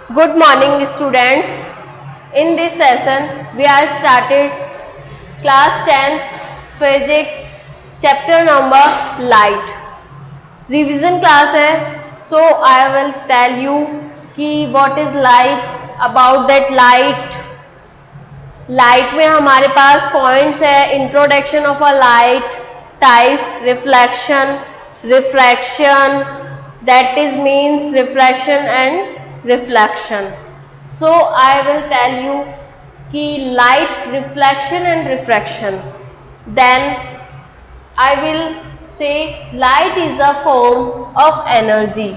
Good morning, students. In this session, we are started class 10 physics chapter number light. Revision class है, so I will tell you कि what is light, about that light. Light में हमारे पास points है, introduction of a light, types, reflection, refraction, that is means refraction and reflection. So I will tell you कि light, reflection and refraction. Then I will say light is a form of energy.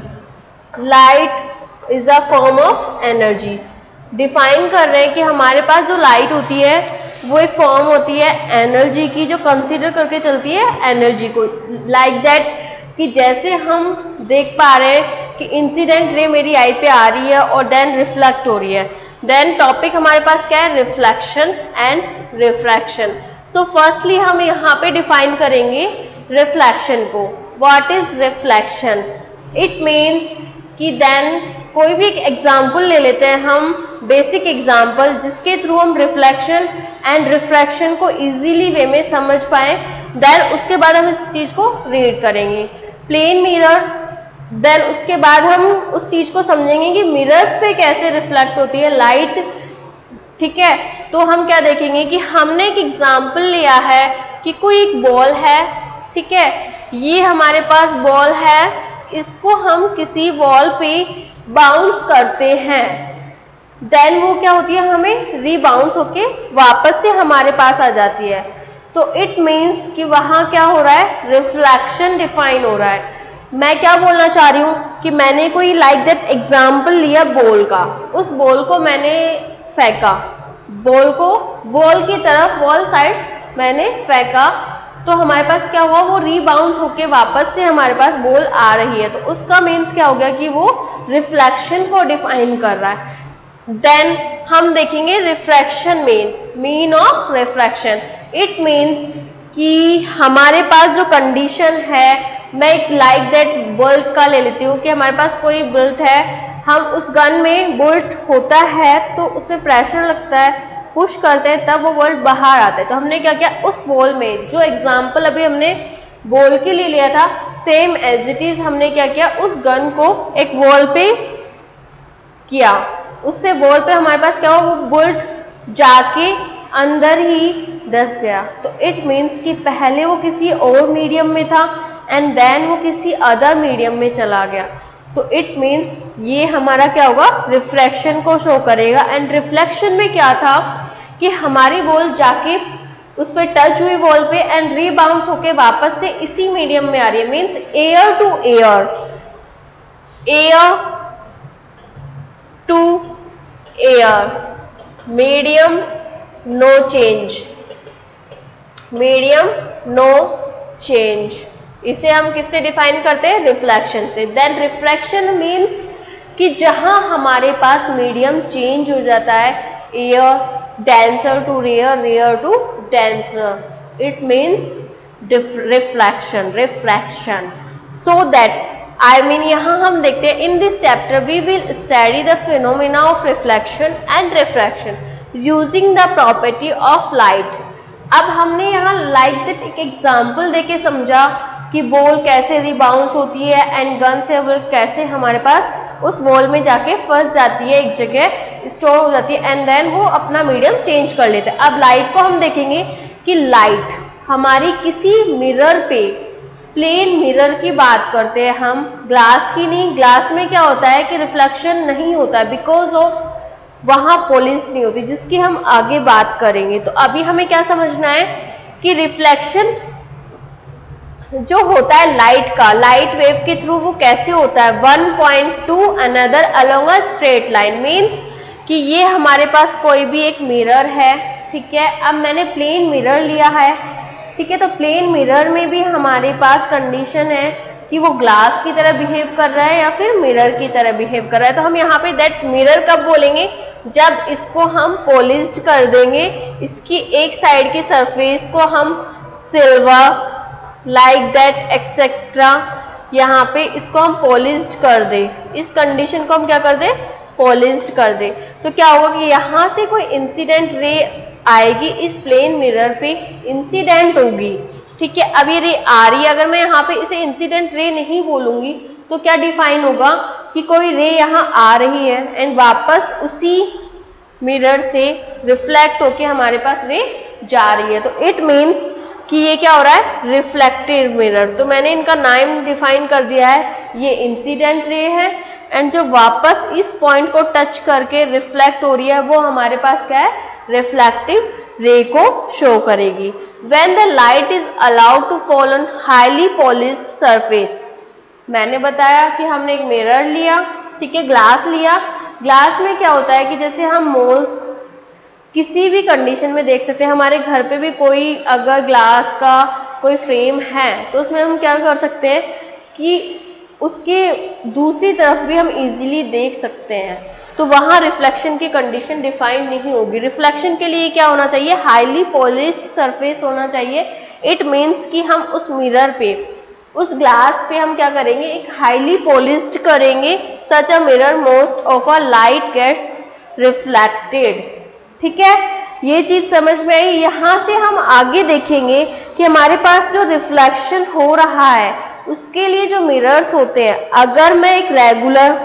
Light is a form of energy. Define कर रहे हैं कि हमारे पास जो light होती है वो एक फॉर्म होती है एनर्जी की, जो कंसीडर करके चलती है एनर्जी को, लाइक दैट कि जैसे हम देख पा रहे हैं कि इंसिडेंट रे मेरी आई पे आ रही है और देन रिफ्लेक्ट हो रही है. देन टॉपिक हमारे पास क्या है? Reflection and refraction. So firstly हम यहाँ पे डिफाइन करेंगे रिफ्लेक्शन को. What is reflection? It means कि देन कोई भी एक एग्जाम्पल ले लेते हैं हम, बेसिक एग्जाम्पल, जिसके थ्रू हम रिफ्लेक्शन एंड रिफ्रैक्शन को इजीली वे में समझ पाए. देन उसके बाद हम इस चीज को रीड करेंगे. प्लेन मिरर, देन उसके बाद हम उस चीज को समझेंगे कि मिरर्स पे कैसे रिफ्लेक्ट होती है लाइट. ठीक है, तो हम क्या देखेंगे कि हमने एक एग्जाम्पल लिया है कि कोई एक बॉल है. ठीक है, ये हमारे पास बॉल है, इसको हम किसी वॉल पे बाउंस करते हैं. देन वो क्या होती है, हमें रीबाउंस होके वापस से हमारे पास आ जाती है. तो इट मीन्स कि वहां क्या हो रहा है? रिफ्लेक्शन डिफाइन हो रहा है. मैं क्या बोलना चाह रही हूं कि मैंने कोई लाइक दैट एग्जाम्पल लिया बॉल का, उस बॉल को मैंने फेंका, बॉल को बॉल की तरफ वॉल साइड मैंने फेंका, तो हमारे पास क्या हुआ? वो रीबाउंस होके वापस से हमारे पास बॉल आ रही है. तो उसका मीन्स क्या हो गया कि वो रिफ्लेक्शन को डिफाइन कर रहा है. देन हम देखेंगे refraction mean of refraction. It means कि हमारे पास जो कंडीशन है, मैं एक लाइक दैट बुलेट का ले लेती हूँ कि हमारे पास कोई बुलेट है, हम उस गन में बुलेट होता है तो उसमें प्रेशर लगता है, पुश करते हैं तब वो बुलेट बाहर आता है. तो हमने क्या किया, उस बॉल में जो एग्जाम्पल अभी हमने बॉल के लिए लिया था, सेम एज इट इज हमने क्या किया, उस गन को एक वॉल पे किया, उससे वॉल पे हमारे पास क्या हुआ, वो बुलेट जाके अंदर ही धस गया. तो इट मीन्स कि पहले वो किसी और मीडियम में था एंड देन वो किसी अदर मीडियम में चला गया. तो इट मीन्स ये हमारा क्या होगा? रिफ्रैक्शन को शो करेगा. एंड रिफ्लेक्शन में क्या था कि हमारी बॉल जाके उस पर टच हुई वॉल पे एंड रीबाउंस होके वापस से इसी मीडियम में आ रही है. Means air to air, air to air, medium no change, medium no change. इसे हम किससे डिफाइन करते हैं? रिफ्लेक्शन से. देन रिफ्रैक्शन मीन्स कि जहां हमारे पास मीडियम चेंज हो जाता है, air denser to rare, rare to denser, it means reflection, refraction. So that I mean यहाँ हम देखते हैं in this chapter we will study the phenomena of reflection and refraction using the property of light. अब हमने यहाँ like that एक example देके समझा कि बॉल कैसे रिबाउंस होती है एंड गन से बॉल कैसे हमारे पास उस बॉल में जाके फंस जाती है, एक जगह स्टोर हो जाती है एंड देन वो अपना मीडियम चेंज कर लेते हैं. अब लाइट को हम देखेंगे कि लाइट हमारी किसी मिरर पे, प्लेन मिरर की बात करते हैं हम, ग्लास की नहीं. ग्लास में क्या होता है कि रिफ्लेक्शन नहीं होता है बिकॉज ऑफ वहां पॉलिश नहीं होती, जिसकी हम आगे बात करेंगे. तो अभी हमें क्या समझना है कि रिफ्लेक्शन जो होता है लाइट का, लाइट वेव के थ्रू वो कैसे होता है? One point two another along a straight line. Means कि ये हमारे पास कोई भी एक मिरर है. ठीक है, अब मैंने प्लेन मिरर लिया है. ठीक है, तो प्लेन मिरर में भी हमारे पास कंडीशन है कि वो ग्लास की तरह बिहेव कर रहा है या फिर मिरर की तरह बिहेव कर रहा है. तो हम यहाँ पे दैट मिरर कब बोलेंगे? जब इसको हम पॉलिश्ड कर देंगे, इसकी एक साइड की सरफेस को हम सिल्वर लाइक दैट एक्सेट्रा यहाँ पे इसको हम पॉलिश्ड कर दें. इस कंडीशन को हम क्या कर दें? पॉलिश्ड कर दे तो क्या होगा कि यहाँ से कोई इंसिडेंट रे आएगी, इस प्लेन मिरर पे इंसिडेंट होगी। ठीक है, अब ये रे आ रही है, अगर मैं यहाँ पे इसे इंसिडेंट रे नहीं बोलूंगी तो क्या डिफाइन होगा कि कोई रे यहाँ आ रही है एंड वापस उसी मिरर से रिफ्लेक्ट होके हमारे पास रे जा रही है। तो इट मीन्स कि ये क्या हो रहा है, रिफ्लेक्टिव मिरर। तो मैंने इनका नाम डिफाइन कर दिया है, ये इंसिडेंट रे है एंड जो वापस इस पॉइंट को टच करके रिफ्लेक्ट हो रही है वो हमारे पास क्या है, रिफ्लेक्टिव रे को शो करेगी। When the light is allowed to fall on highly polished surface, मैंने बताया कि हमने एक मिरर लिया, ठीक है, ग्लास लिया। ग्लास में क्या होता है कि जैसे हम मोल्स किसी भी कंडीशन में देख सकते हैं, हमारे घर पे भी कोई अगर ग्लास का कोई फ्रेम है तो उसमें हम क्या कर सकते हैं कि उसके दूसरी तरफ भी हम इजीली देख सकते हैं, तो वहाँ रिफ्लेक्शन की कंडीशन डिफाइन नहीं होगी। रिफ्लेक्शन के लिए क्या होना चाहिए, हाईली पॉलिश्ड सरफेस होना चाहिए। इट मीन्स कि हम उस मिरर पे, उस ग्लास पे हम क्या करेंगे, एक हाईली पॉलिश्ड करेंगे, such a mirror most of a light get reflected. ठीक है, ये चीज समझ में आई। यहां से हम आगे देखेंगे कि हमारे पास जो रिफ्लेक्शन हो रहा है उसके लिए जो मिरर्स होते हैं, अगर मैं एक रेगुलर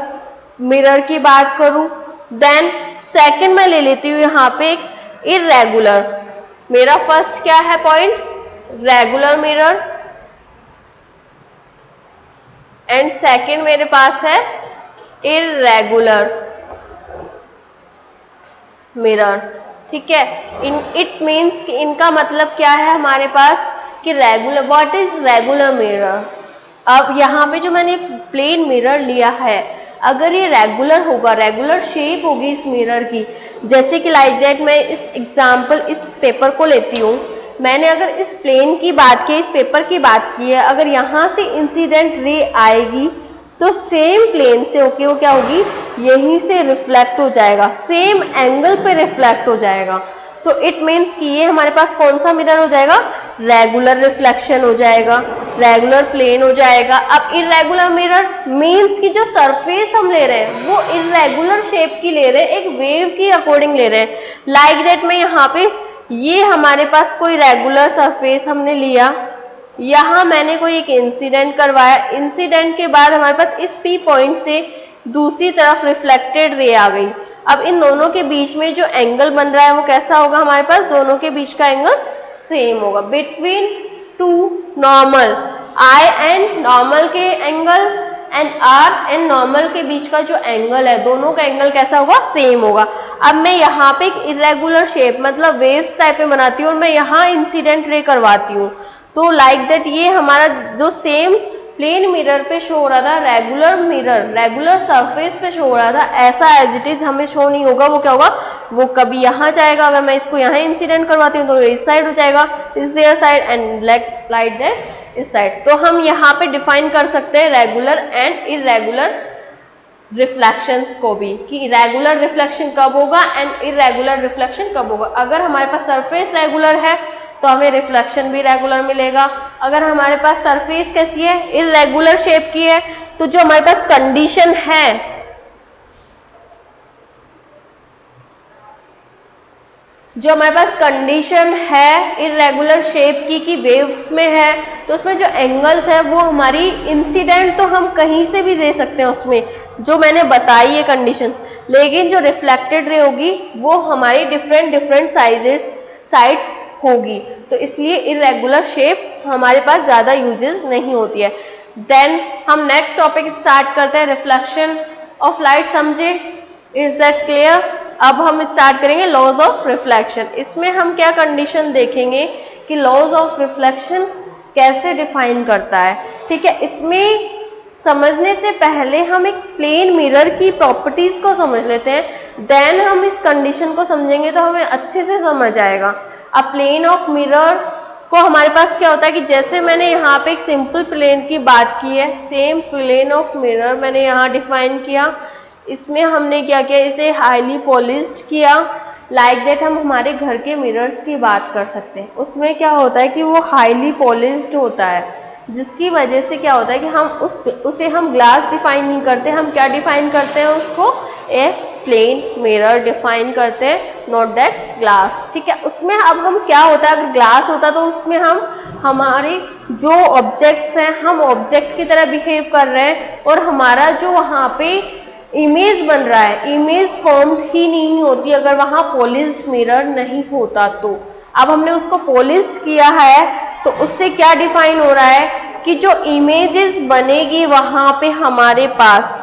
मिरर की बात करूं, देन सेकंड मैं ले लेती हूं यहां पे एक इर्रेगुलर। मेरा फर्स्ट क्या है point, regular mirror, and second मेरे पास है इर्रेगुलर मिरर। ठीक है, इट मीन्स कि इनका मतलब क्या है हमारे पास कि regular, what is regular mirror. अब यहाँ पे जो मैंने प्लेन मिरर लिया है, अगर ये रेगुलर होगा, रेगुलर शेप होगी इस मिरर की, जैसे कि लाइक दैट, मैं इस एग्जाम्पल इस पेपर को लेती हूँ, मैंने अगर इस प्लेन की बात की, इस पेपर की बात की है, अगर यहाँ से इंसिडेंट रे आएगी तो सेम प्लेन से होके वो क्या होगी, यहीं से रिफ्लेक्ट हो जाएगा, सेम एंगल पे रिफ्लेक्ट हो जाएगा। तो इट मीन्स कि ये हमारे पास कौन सा मिरर हो जाएगा, रेगुलर रिफ्लेक्शन हो जाएगा, रेगुलर प्लेन हो जाएगा। अब इर्रेगुलर मिरर मीन्स कि जो सरफेस हम ले रहे हैं वो इर्रेगुलर शेप की ले रहे हैं, एक वेव की अकॉर्डिंग ले रहे हैं। लाइक दैट मैं यहाँ पे, ये हमारे पास कोई रेगुलर सरफेस हमने लिया, यहाँ मैंने कोई एक इंसिडेंट करवाया, इंसिडेंट के बाद हमारे पास इस पी पॉइंट से दूसरी तरफ रिफ्लेक्टेड रे आ गई। अब इन दोनों के बीच में जो एंगल बन रहा है वो कैसा होगा, हमारे पास दोनों के बीच का एंगल सेम होगा, between two normal, I and normal के angle and R and normal के बीच का जो एंगल है, दोनों का एंगल कैसा होगा, सेम होगा। अब मैं यहाँ पे एक इरेगुलर शेप मतलब वेव्स टाइप में बनाती हूँ और मैं यहाँ इंसिडेंट रे करवाती हूँ, तो लाइक दैट ये हमारा जो सेम प्लेन मिरर पे शो हो रहा था, रेगुलर मिरर, रेगुलर सरफेस पे शो हो रहा था, ऐसा एज इट इज हमें शो नहीं होगा। वो क्या होगा, वो कभी यहाँ जाएगा, अगर मैं इसको यहाँ इंसिडेंट करवाती हूँ तो इस साइड हो जाएगा, इस their side and like that इस साइड। तो हम यहाँ पे डिफाइन कर सकते हैं रेगुलर एंड इरेगुलर रिफ्लेक्शंस को भी, कि रेगुलर रिफ्लेक्शन कब होगा एंड इरेगुलर रिफ्लेक्शन कब होगा। अगर हमारे पास सरफेस रेगुलर है तो हमें रिफ्लेक्शन भी रेगुलर मिलेगा। अगर हमारे पास सरफेस कैसी है, इरेगुलर शेप की है, तो जो हमारे पास कंडीशन है, जो हमारे पास कंडीशन है इरेगुलर शेप की वेव्स में है, तो उसमें जो एंगल्स है वो हमारी इंसिडेंट तो हम कहीं से भी दे सकते हैं उसमें, जो मैंने बताई है कंडीशंस, लेकिन जो रिफ्लेक्टेड रे होगी वो हमारी डिफरेंट साइड्स होगी, तो इसलिए इरेगुलर शेप हमारे पास ज़्यादा यूजेस नहीं होती है। देन हम नेक्स्ट टॉपिक स्टार्ट करते हैं, रिफ्लेक्शन ऑफ लाइट। समझे, इज दैट क्लियर। अब हम स्टार्ट करेंगे लॉज ऑफ रिफ्लेक्शन। इसमें हम क्या कंडीशन देखेंगे कि लॉज ऑफ रिफ्लेक्शन कैसे डिफाइन करता है। ठीक है, इसमें समझने से पहले हम एक प्लेन मिरर की प्रॉपर्टीज को समझ लेते हैं, देन हम इस कंडीशन को समझेंगे तो हमें अच्छे से समझ आएगा। अब प्लेन ऑफ मिरर को हमारे पास क्या होता है कि जैसे मैंने यहाँ पे एक सिंपल प्लेन की बात की है, सेम प्लेन ऑफ मिरर मैंने यहाँ डिफाइन किया, इसमें हमने क्या किया, इसे हाईली पॉलिश्ड किया। लाइक दैट हम हमारे घर के मिरर्स की बात कर सकते हैं, उसमें क्या होता है कि वो हाईली पॉलिश्ड होता है, जिसकी वजह से क्या होता है कि हम उसे हम ग्लास डिफाइन नहीं करते, हम क्या डिफाइन करते हैं उसको, ए प्लेन मिरर डिफाइन करते हैं, नॉट दैट ग्लास। ठीक है, उसमें अब हम क्या होता है, अगर ग्लास होता तो उसमें हम हमारे जो ऑब्जेक्ट्स हैं हम ऑब्जेक्ट की तरह बिहेव कर रहे हैं और हमारा जो वहाँ पे इमेज बन रहा है, इमेज फॉर्म ही नहीं होती अगर वहाँ पॉलिश्ड मिरर नहीं होता तो। अब हमने उसको पॉलिश्ड किया है तो उससे क्या डिफाइन हो रहा है कि जो इमेजेस बनेगी वहाँ पे हमारे पास,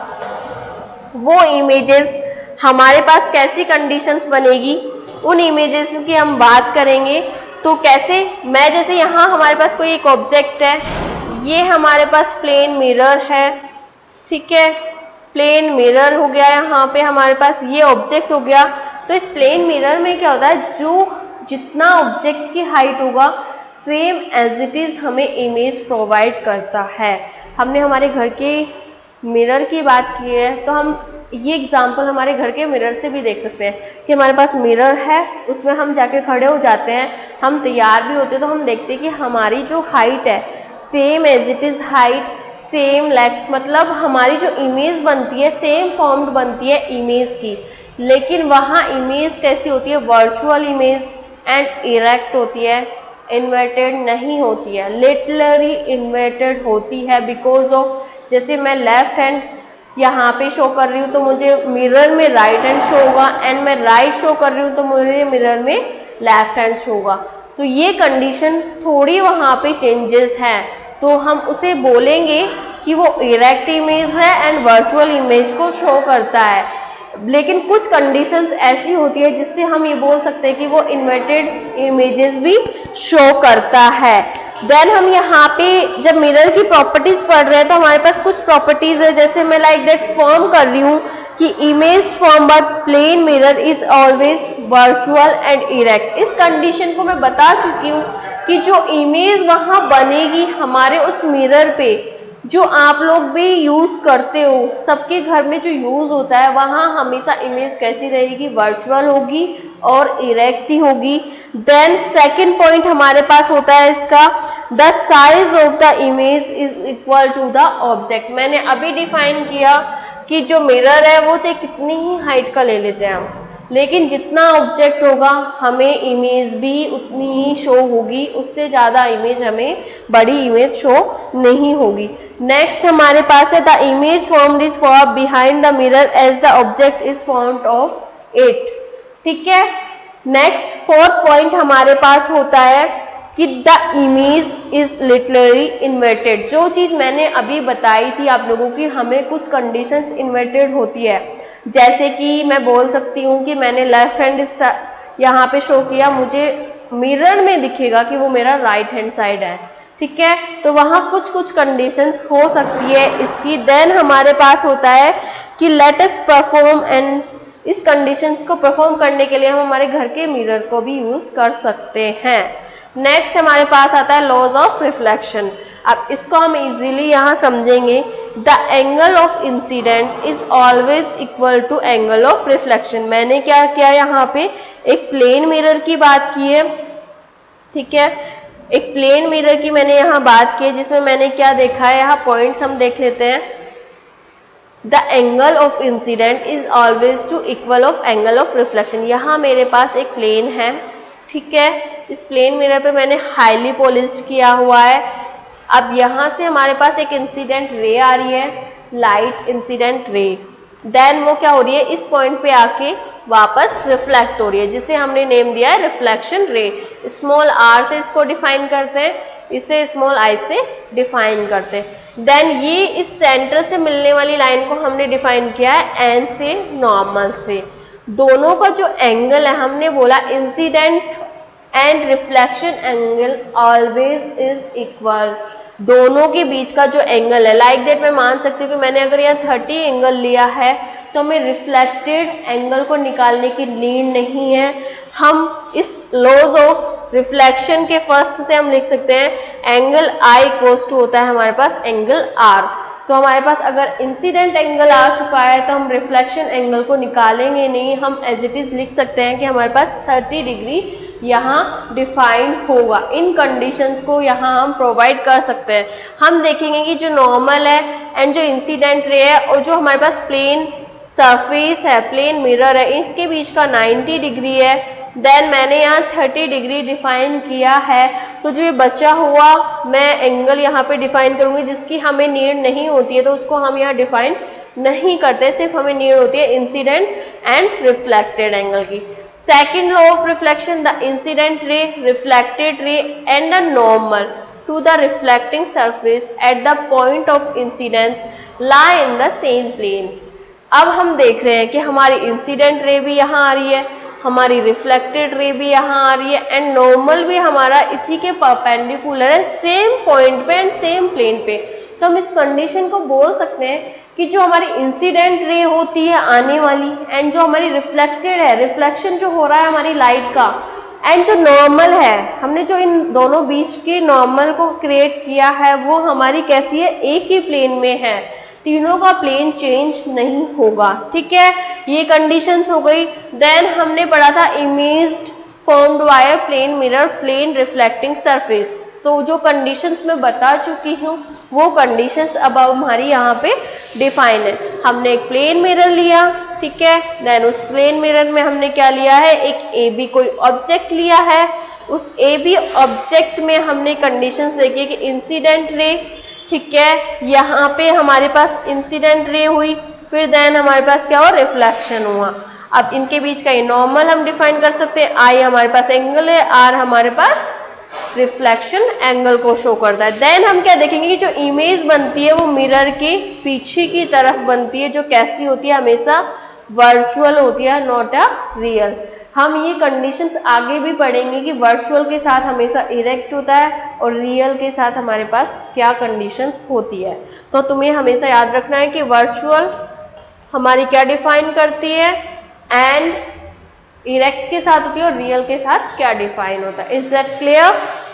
वो इमेजेस हमारे पास कैसी कंडीशंस बनेगी उन इमेजेस की हम बात करेंगे। तो कैसे, मैं जैसे यहाँ हमारे पास कोई एक ऑब्जेक्ट है, ये हमारे पास प्लेन मिरर है, ठीक है, प्लेन मिरर हो गया, यहाँ पे हमारे पास ये ऑब्जेक्ट हो गया। तो इस प्लेन मिरर में क्या होता है, जो जितना ऑब्जेक्ट की हाइट होगा सेम एज इट इज हमें इमेज प्रोवाइड करता है। हमने हमारे घर के मिरर की बात की है तो हम ये एग्जाम्पल हमारे घर के मिरर से भी देख सकते हैं कि हमारे पास मिरर है, उसमें हम जाके खड़े हो जाते हैं, हम तैयार भी होते हैं तो हम देखते हैं कि हमारी जो हाइट है same as it is height, same legs, मतलब हमारी जो इमेज बनती है सेम फॉर्म्ड बनती है इमेज की। लेकिन वहाँ इमेज कैसी होती है, वर्चुअल इमेज एंड इरेक्ट होती है, इन्वर्टेड नहीं होती है, लिटरली इन्वर्टेड होती है। बिकॉज ऑफ, जैसे मैं लेफ्ट हैंड यहाँ पे शो कर रही हूँ तो मुझे मिरर में राइट हैंड शो होगा, एंड मैं राइट शो कर रही हूँ तो मुझे मिरर में लेफ्ट हैंड शो होगा। तो ये कंडीशन थोड़ी वहाँ पे चेंजेस हैं, तो हम उसे बोलेंगे कि वो इरेक्ट इमेज है एंड वर्चुअल इमेज को शो करता है। लेकिन कुछ कंडीशंस ऐसी होती है जिससे हम ये बोल सकते हैं कि वो इन्वर्टेड इमेजेस भी शो करता है। देन हम यहाँ पे जब मिरर की प्रॉपर्टीज पढ़ रहे हैं तो हमारे पास कुछ प्रॉपर्टीज है, जैसे मैं लाइक दैट फॉर्म कर रही हूँ कि image form by plane mirror is always virtual and erect. इस कंडीशन को मैं बता चुकी हूँ कि जो इमेज वहां बनेगी हमारे उस मिरर पे, जो आप लोग भी यूज करते हो, सबके घर में जो यूज होता है, वहां हमेशा इमेज कैसी रहेगी, वर्चुअल होगी और इरेक्ट ही होगी। देन सेकंड पॉइंट हमारे पास होता है इसका, the size of the image is equal to the object. मैंने अभी डिफाइन किया कि जो मिरर है वो चाहे कितनी ही हाइट का ले लेते हैं हम, लेकिन जितना ऑब्जेक्ट होगा हमें इमेज भी उतनी ही शो होगी, उससे ज़्यादा इमेज हमें बड़ी इमेज शो नहीं होगी। नेक्स्ट हमारे पास है the image formed is far behind the mirror as the object is formed of it. ठीक है, नेक्स्ट फोर्थ पॉइंट हमारे पास होता है कि the image is literally inverted. जो चीज़ मैंने अभी बताई थी आप लोगों की, हमें कुछ कंडीशंस इन्वर्टेड होती है, जैसे कि मैं बोल सकती हूँ कि मैंने लेफ्ट हैंड यहाँ पे शो किया, मुझे मिरर में दिखेगा कि वो मेरा राइट हैंड साइड है। ठीक है, तो वहाँ कुछ कुछ कंडीशंस हो सकती है इसकी। देन हमारे पास होता है कि लेट अस परफॉर्म, एंड इस कंडीशंस को परफॉर्म करने के लिए हम हमारे घर के मिरर को भी यूज कर सकते हैं। नेक्स्ट हमारे पास आता है लॉज ऑफ रिफ्लेक्शन। अब इसको हम इजीली यहाँ समझेंगे, the angle of incident is always equal to angle of reflection. मैंने क्या किया, यहाँ पे एक प्लेन मिरर की बात की है। ठीक है, एक प्लेन मिरर की मैंने यहाँ बात की है, जिसमें मैंने क्या देखा है, यहाँ पॉइंट्स हम देख लेते हैं। The angle of incident is always to equal of angle of reflection. यहाँ मेरे पास एक प्लेन है, ठीक है, इस प्लेन मिरर पे मैंने हाईली पॉलिश्ड किया हुआ है। अब यहाँ से हमारे पास एक इंसिडेंट रे आ रही है, लाइट इंसिडेंट रे, देन वो क्या हो रही है, इस पॉइंट पे आके वापस रिफ्लेक्ट हो रही है, जिसे हमने नेम दिया है रिफ्लेक्शन रे। स्मॉल आर से इसको डिफाइन करते हैं, इसे स्मॉल आई से डिफाइन करते हैं। देन ये इस सेंटर से मिलने वाली लाइन को हमने डिफाइन किया है एन से, नॉर्मल से। दोनों का जो एंगल है, हमने बोला incident and reflection angle always is equal. दोनों के बीच का जो एंगल है, लाइक दैट मैं मान सकती हूँ कि मैंने अगर यहाँ 30 एंगल लिया है तो हमें रिफ्लेक्टेड एंगल को निकालने की नीड नहीं है। हम इस लॉज ऑफ रिफ्लेक्शन के फर्स्ट से हम लिख सकते हैं एंगल आई इक्वल्स टू होता है हमारे पास एंगल आर। तो हमारे पास अगर इंसिडेंट एंगल आ चुका है तो हम रिफ्लेक्शन एंगल को निकालेंगे नहीं, हम एज इट इज लिख सकते हैं कि हमारे पास 30 डिग्री यहाँ डिफाइन होगा। इन कंडीशंस को यहाँ हम प्रोवाइड कर सकते हैं। हम देखेंगे कि जो नॉर्मल है एंड जो इंसिडेंट रे है और जो हमारे पास प्लेन सरफेस है, प्लेन मिरर है, इसके बीच का 90 डिग्री है, देन मैंने यहाँ 30 डिग्री डिफाइन किया है, तो जो ये बचा हुआ मैं एंगल यहाँ पे डिफाइन करूंगी जिसकी हमें नीड नहीं होती है, तो उसको हम यहाँ डिफाइन नहीं करते, सिर्फ हमें नीड होती है इंसिडेंट एंड रिफ्लेक्टेड एंगल की। Second law of reflection, the incident ray, reflected ray and the normal to the reflecting surface at the point of incidence lie in the same plane। अब हम देख रहे हैं कि हमारी इंसिडेंट रे भी यहाँ आ रही है, हमारी रिफ्लेक्टेड रे भी यहाँ आ रही है, एंड नॉर्मल भी हमारा इसी के परपेंडिकुलर है, सेम पॉइंट पे एंड सेम प्लेन पे। तो हम इस कंडीशन को बोल सकते हैं कि जो हमारी इंसिडेंट रे होती है आने वाली, एंड जो हमारी रिफ्लेक्टेड है, रिफ्लेक्शन जो हो रहा है हमारी लाइट का, एंड जो नॉर्मल है, हमने जो इन दोनों बीच के नॉर्मल को क्रिएट किया है, वो हमारी कैसी है, एक ही प्लेन में है, तीनों का प्लेन चेंज नहीं होगा। ठीक है, ये कंडीशंस हो गई। देन हमने पढ़ा था imaged formed by plane mirror plane reflecting surface. तो जो कंडीशंस मैं बता चुकी हूँ वो कंडीशंस अब हमारी यहाँ पे डिफाइन है। हमने एक प्लेन मिरर लिया, ठीक है, देन उस प्लेन मिरर में हमने क्या लिया है, एक ए बी कोई ऑब्जेक्ट लिया है, उस ए बी ऑब्जेक्ट में हमने कंडीशंस देखी कि इंसिडेंट रे, ठीक है, यहाँ पे हमारे पास इंसिडेंट रे हुई, फिर देन हमारे पास क्या हुआ, रिफ्लेक्शन हुआ। अब इनके बीच का ये नॉर्मल हम डिफाइन कर सकते हैं, आई हमारे पास एंगल है, आर हमारे पास रिफ्लेक्शन एंगल को शो करता है। देन हम क्या देखेंगे कि जो इमेज बनती है वो मिरर के पीछे की तरफ बनती है, जो कैसी होती है, हमेशा वर्चुअल होती है, नॉट अ रियल। हम ये कंडीशंस आगे भी पढ़ेंगे कि वर्चुअल के साथ हमेशा इरेक्ट होता है और रियल के साथ हमारे पास क्या कंडीशंस होती है। तो तुम्हें हमेशा याद रखना है कि वर्चुअल हमारी क्या डिफाइन करती है एंड इरेक्ट के साथ होती है और रियल के साथ क्या डिफाइन होता है। Is that clear?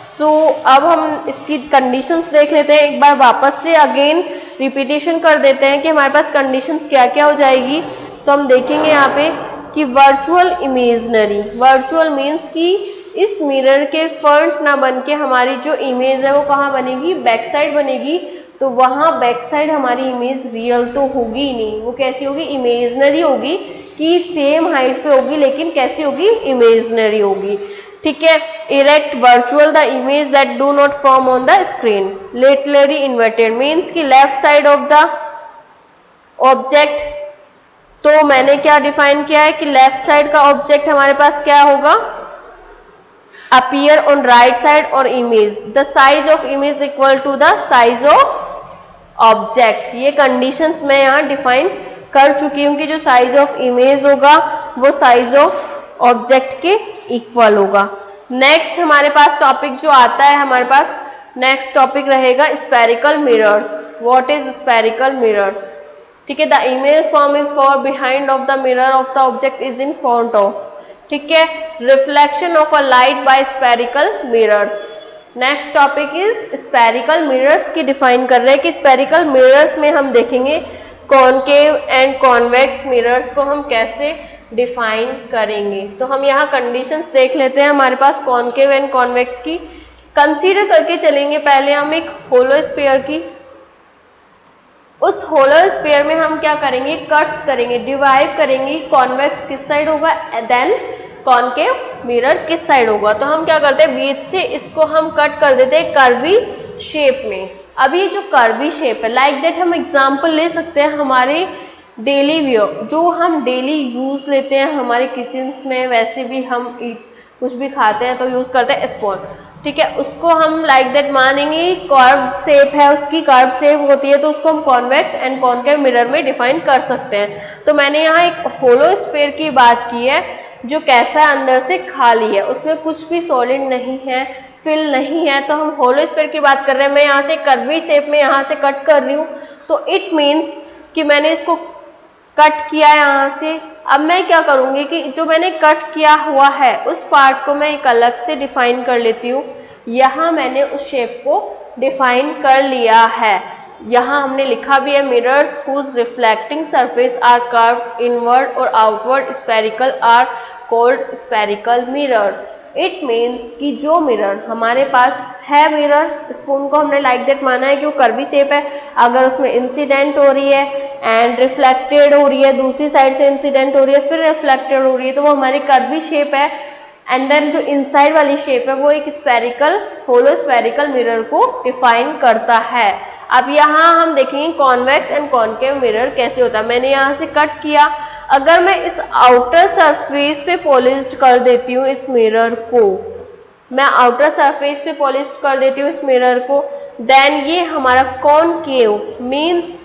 सो अब हम इसकी कंडीशंस देख लेते हैं, एक बार वापस से अगेन रिपीटेशन कर देते हैं कि हमारे पास कंडीशंस क्या क्या हो जाएगी। तो हम देखेंगे यहाँ पे कि वर्चुअल इमेजनरी, वर्चुअल मीन्स कि इस मिरर के फ्रंट ना बन के हमारी जो इमेज है वो कहाँ बनेगी, बैक साइड बनेगी। तो वहाँ बैक साइड हमारी इमेज रियल तो होगी ही नहीं, वो कैसी होगी, इमेजनरी होगी, कि सेम हाइट पे होगी लेकिन कैसी होगी, इमेजनरी होगी। ठीक है, erect virtual the image that do not form on the screen. Laterally inverted means कि left side of the object. तो मैंने क्या डिफाइन किया है कि लेफ्ट साइड का ऑब्जेक्ट हमारे पास क्या होगा, अपीयर ऑन राइट साइड और image the size of image equal to the size of object. ये कंडीशंस मैं यहाँ डिफाइन कर चुकी हूँ कि जो साइज ऑफ इमेज होगा वो साइज ऑफ ऑब्जेक्ट के इक्वल होगा। नेक्स्ट हमारे पास टॉपिक जो आता है, हमारे पास नेक्स्ट टॉपिक रहेगा spherical mirrors. What is spherical mirrors? ठीक है, the image form is far behind of the mirror of the object is in front of. ठीक है, reflection of a light by spherical mirrors. Next topic is spherical mirrors की define कर रहे हैं कि spherical mirrors में हम देखेंगे कॉनकेव एंड कॉन्वेक्स मिरर्स को हम कैसे डिफाइन करेंगे। तो हम यहाँ कंडीशंस देख लेते हैं हमारे पास कॉनकेव एंड कॉन्वेक्स की, कंसीडर करके चलेंगे। पहले हम एक होलो स्फीयर की, उस होलो स्फीयर में हम क्या करेंगे, कट्स करेंगे, डिवाइड करेंगे, कॉन्वेक्स किस साइड होगा, देन कॉनकेव मिरर किस साइड होगा। तो हम क्या करते हैं, बीच से इसको हम कट कर देते हैं कर्वी शेप में। अब ये जो कर्वी शेप है, लाइक दैट हम एग्जांपल ले सकते हैं हमारे डेली वियर, जो हम डेली यूज लेते हैं हमारे किचन्स में, वैसे भी हम कुछ भी खाते हैं तो यूज करते हैं स्पून। ठीक है, उसको हम लाइक दैट मानेंगे, कर्व शेप है उसकी, कर्व शेप होती है, तो उसको हम कॉन्वेक्स एंड कॉनकेव मिरर में डिफाइन कर सकते हैं। तो मैंने यहाँ एक होलो स्फीयर की बात की है जो कैसा है, अंदर से खाली है, उसमें कुछ भी सॉलिड नहीं है, फिल नहीं है, तो हम होलो स्फीयर की बात कर रहे हैं। मैं यहाँ से कर्वी शेप में यहाँ से कट कर रही हूँ, तो इट मीन्स कि मैंने इसको कट किया है यहाँ से। अब मैं क्या करूँगी कि जो मैंने कट किया हुआ है उस पार्ट को मैं एक अलग से डिफाइन कर लेती हूँ। यहाँ मैंने उस शेप को डिफाइन कर लिया है। यहाँ हमने लिखा भी है, mirrors whose reflecting surface are curved inward और outward spherical are called spherical mirror. It means कि जो मिरर हमारे पास है, मिरर स्पून को हमने लाइक दैट माना है कि वो कर्वी शेप है, अगर उसमें इंसिडेंट हो रही है एंड रिफ्लेक्टेड हो रही है, दूसरी साइड से इंसिडेंट हो रही है, फिर रिफ्लेक्टेड हो रही है, तो वो हमारी कर्वी शेप है। एंड देन जो इनसाइड वाली शेप है वो एक स्फेरिकल होलो स्फेरिकल मिरर को डिफाइन करता है। अब यहाँ हम देखेंगे कॉन्वेक्स एंड कॉन्केव मिरर कैसे होता है। मैंने यहाँ से कट किया, अगर मैं इस आउटर सरफेस पे पॉलिश्ड कर देती हूँ इस मिरर को, मैं आउटर सरफेस पे पॉलिश कर देती हूँ इस मिरर को, देन ये हमारा कॉनकेव मीन्स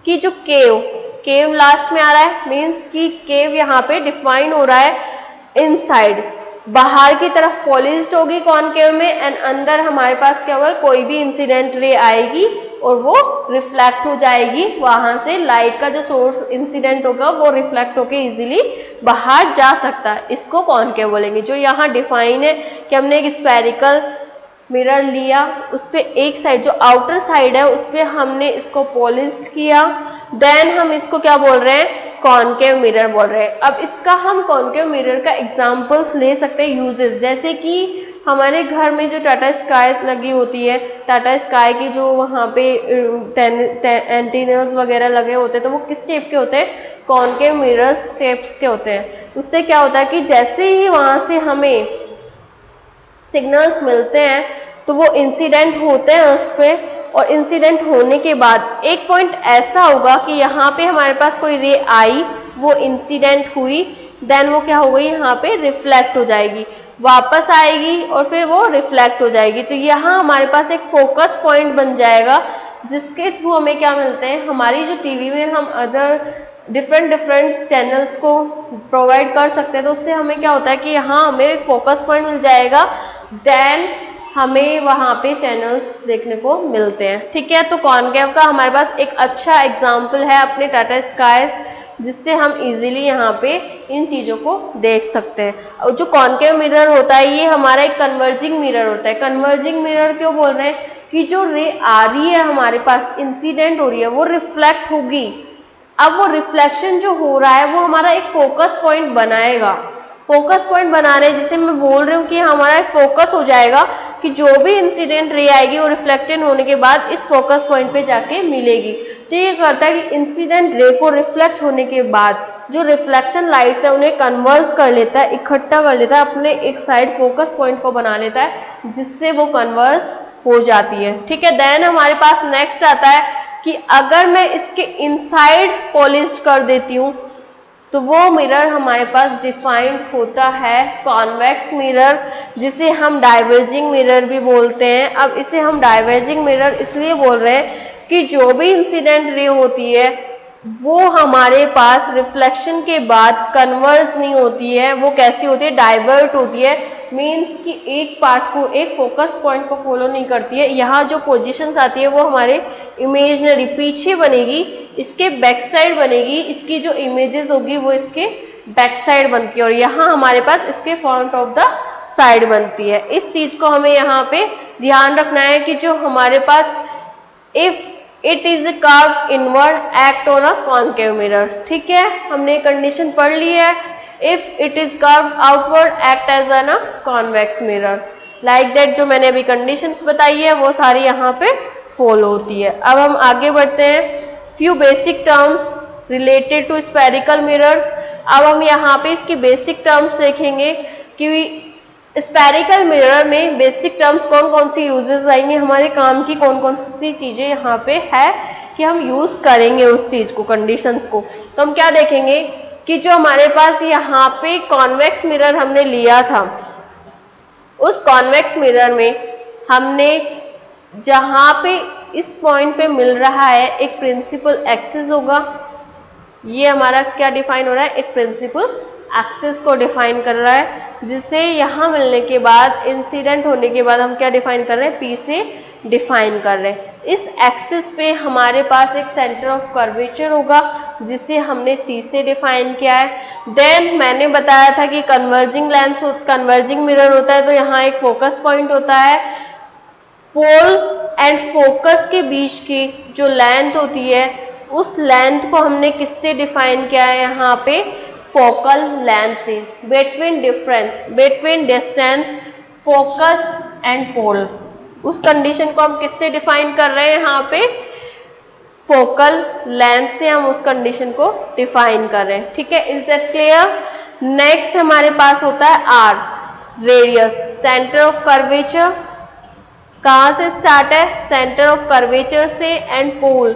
कि जो केव लास्ट में आ रहा है, मीन्स कि केव यहाँ पे डिफाइन हो रहा है इनसाइड, बाहर की तरफ पॉलिश्ड होगी कॉनकेव में, एंड अंदर हमारे पास क्या होगा, कोई भी इंसिडेंट रे आएगी और वो रिफ्लेक्ट हो जाएगी, वहां से लाइट का जो सोर्स इंसिडेंट होगा वो रिफ्लेक्ट होके इजीली बाहर जा सकता है, इसको कॉनकेव बोलेंगे। जो यहाँ डिफाइन है कि हमने एक स्फेरिकल मिरर लिया, उस पे एक साइड जो आउटर साइड है उस पे हमने इसको पॉलिश्ड किया, देन हम इसको क्या बोल रहे हैं, कॉनकेव मिरर बोल रहे हैं। अब इसका हम कॉनकेव मिरर का एग्जांपल्स ले सकते हैं यूजेस, जैसे कि हमारे घर में जो टाटा स्काई लगी होती है, टाटा स्काई की जो वहाँ पे एंटीनास वगैरह लगे होते हैं, तो वो किस शेप के होते हैं, कॉनकेव मिरर शेप्स के होते हैं। उससे क्या होता है कि जैसे ही वहां से हमें सिग्नल्स मिलते हैं तो वो इंसिडेंट होते हैं उस पर, और इंसिडेंट होने के बाद एक पॉइंट ऐसा होगा कि यहाँ पे हमारे पास कोई रे आई, वो इंसिडेंट हुई, देन वो क्या हो गई, यहाँ पे रिफ्लेक्ट हो जाएगी, वापस आएगी और फिर वो रिफ्लेक्ट हो जाएगी। तो यहाँ हमारे पास एक फोकस पॉइंट बन जाएगा, जिसके थ्रू हमें क्या मिलते हैं, हमारी जो टीवी में हम अदर डिफरेंट चैनल्स को प्रोवाइड कर सकते हैं, तो उससे हमें क्या होता है कि यहाँ हमें एक फोकस पॉइंट मिल जाएगा, देन हमें वहाँ पे चैनल्स देखने को मिलते हैं। ठीक है, तो कॉनकेव का हमारे पास एक अच्छा एग्जाम्पल है अपने टाटा स्काईज, जिससे हम इजीली यहाँ पे इन चीज़ों को देख सकते हैं। और जो कॉनकेव मिरर होता है ये हमारा एक कन्वर्जिंग मिरर होता है। कन्वर्जिंग मिरर क्यों बोल रहे हैं, कि जो रे आ रही है हमारे पास, इंसिडेंट हो रही है, वो रिफ्लेक्ट होगी। अब वो रिफ्लेक्शन जो हो रहा है वो हमारा एक फोकस पॉइंट बनाएगा, फोकस पॉइंट बना रहे हैं, जिसे मैं बोल रही हूँ कि हमारा एक फोकस हो जाएगा कि जो भी इंसिडेंट रे आएगी वो रिफ्लेक्टेड होने के बाद इस फोकस पॉइंट पे जाके मिलेगी। तो ये करता है कि इंसिडेंट रे को रिफ्लेक्ट होने के बाद जो रिफ्लेक्शन लाइट्स है उन्हें कन्वर्स कर लेता है, इकट्ठा कर लेता है, अपने एक साइड फोकस पॉइंट को बना लेता है, जिससे वो कन्वर्स हो जाती है। ठीक है, देन हमारे पास नेक्स्ट आता है कि अगर मैं इसके इनसाइड पॉलिश्ड कर देती हूँ तो वो मिरर हमारे पास डिफाइंड होता है कॉन्वेक्स मिरर, जिसे हम डाइवर्जिंग मिरर भी बोलते हैं। अब इसे हम डाइवर्जिंग मिरर इसलिए बोल रहे हैं कि जो भी इंसिडेंट रे होती है वो हमारे पास रिफ्लेक्शन के बाद कन्वर्स नहीं होती है, वो कैसी होती है, डाइवर्ट होती है। मीन्स कि एक पार्ट को, एक फोकस पॉइंट को फॉलो नहीं करती है। यहाँ जो पोजीशंस आती है वो हमारे इमेजनरी पीछे बनेगी, इसके बैक साइड बनेगी, इसकी जो इमेजेस होगी वो इसके बैक साइड बनती है, और यहाँ हमारे पास इसके फ्रंट ऑफ द साइड बनती है। इस चीज को हमें यहाँ पे ध्यान रखना है कि जो हमारे पास if it is a curve inward act on a concave mirror. ठीक है, हमने कंडीशन पढ़ ली है, if it is curve outward act as an a convex mirror, like that. जो मैंने अभी कंडीशंस बताई है वो सारी यहाँ पे फॉलो होती है। अब हम आगे बढ़ते हैं, few basic terms related to spherical mirrors. अब हम यहाँ पे इसकी बेसिक टर्म्स देखेंगे कि स्फेरिकल मिरर में बेसिक टर्म्स कौन कौन सी यूजेस आएंगी, हमारे काम की कौन कौन सी चीजें यहाँ पे है कि हम यूज करेंगे उस चीज को, कंडीशंस को। तो हम क्या देखेंगे कि जो हमारे पास यहाँ पे कॉन्वेक्स मिरर हमने लिया था, उस कॉन्वेक्स मिरर में हमने जहाँ पे इस पॉइंट पे मिल रहा है एक प्रिंसिपल एक्सिस होगा, ये हमारा क्या डिफाइन हो रहा है, एक प्रिंसिपल एक्सिस को डिफाइन कर रहा है, जिसे यहाँ मिलने के बाद, इंसिडेंट होने के बाद हम क्या डिफाइन कर रहे हैं, पी से डिफाइन कर रहे हैं। इस एक्सिस पे हमारे पास एक सेंटर ऑफ कर्वेचर होगा, जिसे हमने सी से डिफाइन किया है। देन मैंने बताया था कि कन्वर्जिंग लेंस, कन्वर्जिंग मिरर होता है, तो यहाँ एक फोकस पॉइंट होता है। पोल एंड फोकस के बीच की जो लेंथ होती है, उस लेंथ को हमने किससे डिफाइन किया है, यहाँ पे फोकल लेंथ से। Between difference, between distance focus and pole, उस कंडीशन को हम किससे डिफाइन कर रहे हैं, यहाँ पे फोकल लेंथ से हम उस कंडीशन को डिफाइन कर रहे हैं। ठीक है, इज दैट क्लियर? नेक्स्ट हमारे पास होता है R, radius, centre of curvature. कहां से स्टार्ट है? सेंटर ऑफ कर्वेचर से एंड पोल,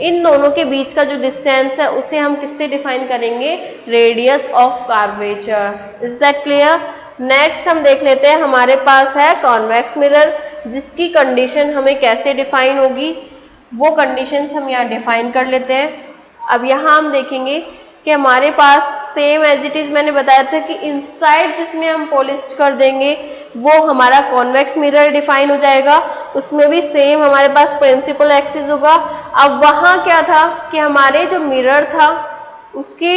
इन दोनों के बीच का जो डिस्टेंस है उसे हम किससे डिफाइन करेंगे? Radius of curvature. Is that clear? Next हम देख लेते हैं, हमारे पास है कॉन्वेक्स मिरर, जिसकी कंडीशन हमें कैसे डिफाइन होगी, वो कंडीशंस हम यहाँ डिफाइन कर लेते हैं। अब यहाँ हम देखेंगे कि हमारे पास सेम एज इट इज मैंने बताया था कि इनसाइड जिसमें हम पॉलिश कर देंगे वो हमारा कॉन्वेक्स मिरर डिफाइन हो जाएगा, उसमें भी सेम हमारे पास प्रिंसिपल एक्सिस होगा। अब वहाँ क्या था कि हमारे जो मिरर था उसके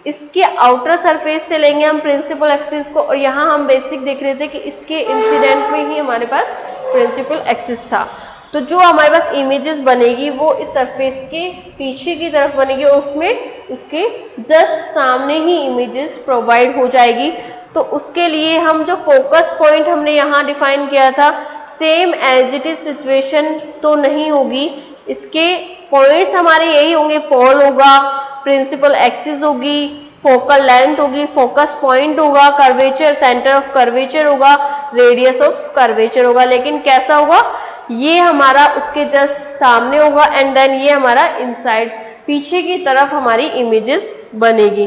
इसके आउटर सरफेस से लेंगे हम प्रिंसिपल एक्सिस को, और यहाँ हम बेसिक देख रहे थे कि इसके इंसिडेंट में ही हमारे पास प्रिंसिपल एक्सिस था। तो जो हमारे पास इमेजेस बनेगी वो इस सरफेस के पीछे की तरफ बनेगी और उसमें उसके जस्ट सामने ही इमेजेस प्रोवाइड हो जाएगी। तो उसके लिए हम जो फोकस पॉइंट हमने यहाँ डिफाइन किया था, same as it is situation तो नहीं होगी, इसके पॉइंट्स हमारे यही होंगे, पोल होगा, प्रिंसिपल एक्सिस होगी, फोकल लेंथ होगी, फोकस पॉइंट होगा, कर्वेचर, सेंटर ऑफ कर्वेचर होगा, रेडियस ऑफ कर्वेचर होगा। लेकिन कैसा होगा? ये हमारा उसके जस्ट सामने होगा एंड देन ये हमारा इनसाइड पीछे की तरफ हमारी इमेजेस बनेगी।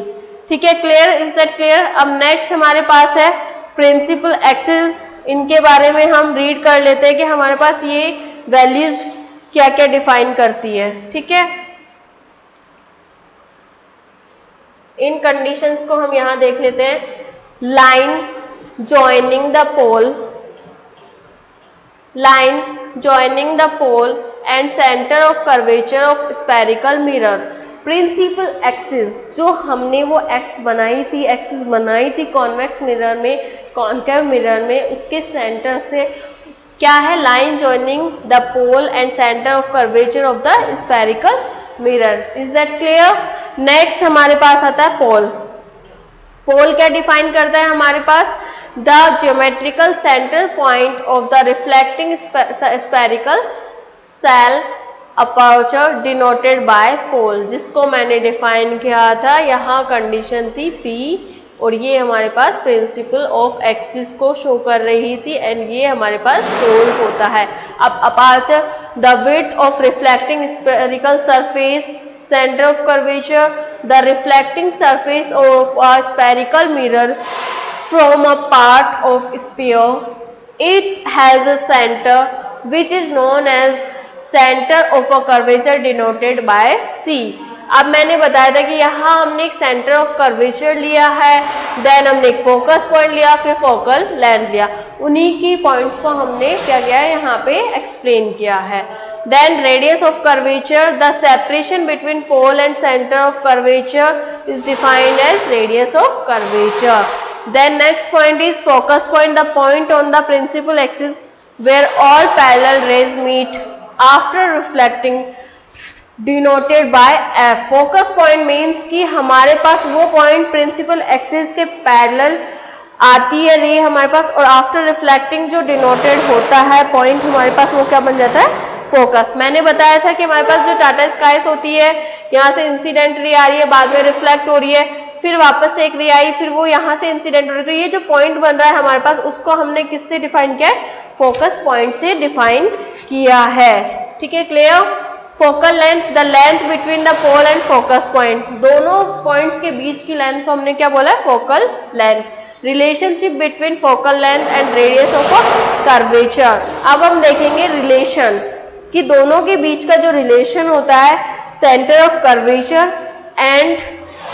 ठीक है, क्लियर? Is that clear? अब नेक्स्ट हमारे पास है प्रिंसिपल एक्सिस, इनके बारे में हम रीड कर लेते हैं कि हमारे पास ये वैल्यूज क्या क्या डिफाइन करती है। ठीक है, इन कंडीशंस को हम यहां देख लेते हैं। Line joining the pole, line joining the pole and center of curvature of spherical mirror, principal axis, जो हमने वो एक्स बनाई थी, एक्सिस बनाई थी कॉन्वेक्स मिरर में, कॉन्केव मिरर में, उसके सेंटर से क्या है? Line joining the pole and centre of curvature of the spherical mirror. Is that clear? Next हमारे पास आता है पोल। पोल क्या डिफाइन करता है हमारे पास? The geometrical center point of the reflecting spherical cell aperture denoted by pole, जिसको मैंने डिफाइन किया था, यहाँ कंडीशन थी P और ये हमारे पास प्रिंसिपल ऑफ एक्सिस को शो कर रही थी एंड ये हमारे पास पोल होता है। अब aperture, the width of reflecting spherical surface, center of curvature, the reflecting surface of a spherical mirror from a part of sphere, it has a center which is known as center of a curvature denoted by C। अब मैंने बताया था कि यहाँ हमने एक centre of curvature लिया है, देन हमने एक फोकस पॉइंट लिया, फिर फोकल लेंथ लिया, उन्हीं की पॉइंट्स को हमने क्या किया है यहाँ पे एक्सप्लेन किया है। Then radius of curvature, the separation between pole and center of curvature is defined as radius of curvature. Then next point is focus point, the point on the principal axis where all parallel rays meet after reflecting, denoted by F। focus point means कि हमारे पास वो point principal axis के parallel आती है रे हमारे पास, और after reflecting जो डिनोटेड होता है पॉइंट हमारे पास, वो क्या बन जाता है? फोकस। मैंने बताया था कि हमारे पास जो टाटा स्काइस होती है, यहाँ से इंसिडेंट रे आ रही है, बाद में रिफ्लेक्ट हो रही है, फिर वापस से एक रे आई, फिर वो यहाँ से इंसिडेंट हो रही है, तो ये जो पॉइंट बन रहा है हमारे पास, उसको हमने किससे डिफाइन किया है? फोकस पॉइंट से डिफाइन किया है। ठीक है, clear? Focal length, the length between the pole and focus point, दोनों पॉइंट्स के बीच की लेंथ को हमने क्या बोला है? Focal length. Relationship between focal length and radius of curvature. अब हम देखेंगे रिलेशन कि दोनों के बीच का जो रिलेशन होता है, centre of curvature and